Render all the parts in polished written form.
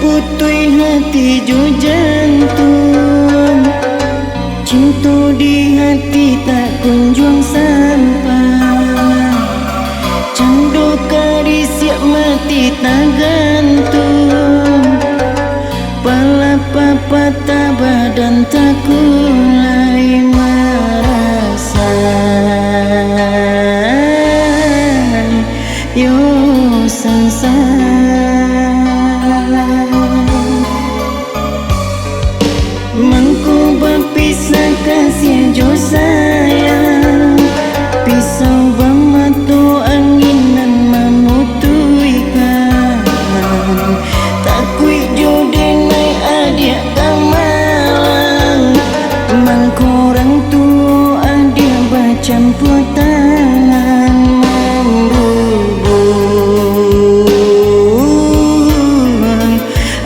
putui hati jo jantung, cinta di hati tak kunjung sampai. Candu kari siap mati tak gantung, pala papa tak badan tak kulai merasa. Yo sansang mangku berpisah kasih jo sayang, pisau bermatu anginan memutuikan, takui jo denai adik kamalang, mangku orang tua adik bercampur tangan membubuh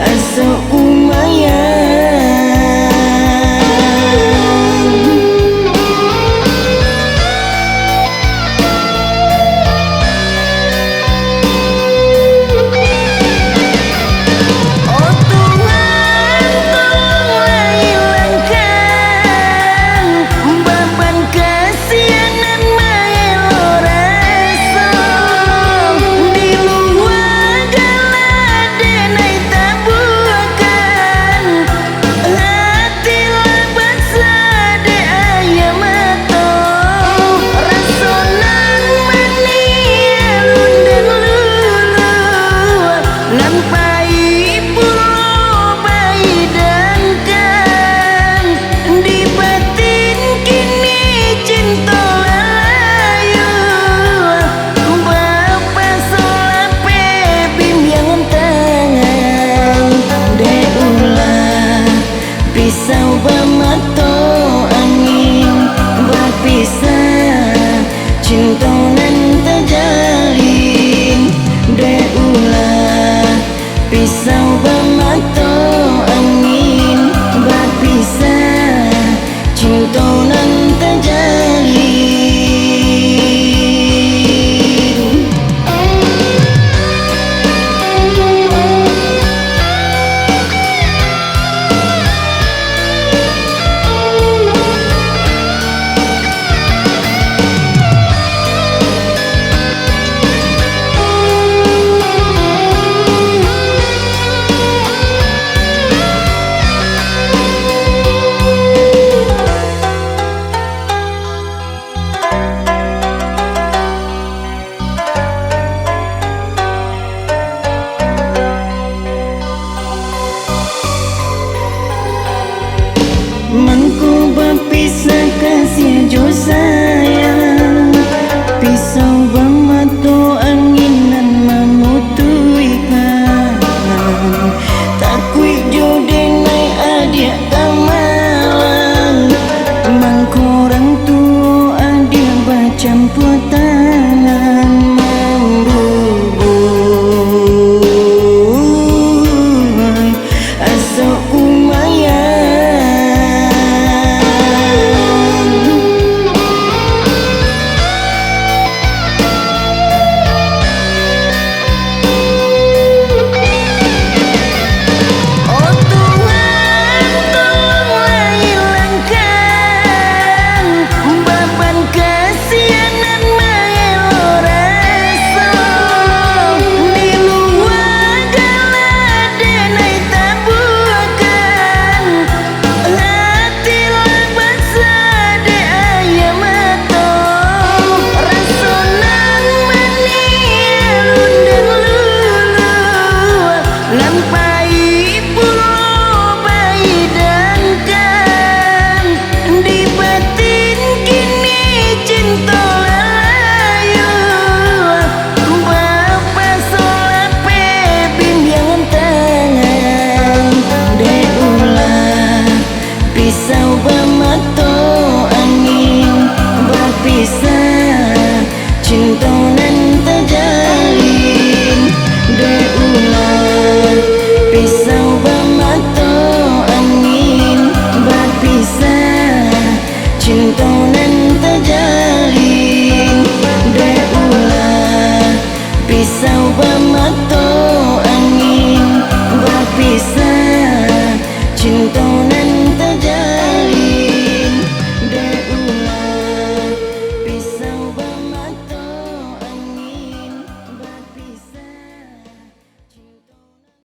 asa umayang. Pisau bermata angin berpisah, cinta nan terjalin. Deulah pisau bermata angin berpisah.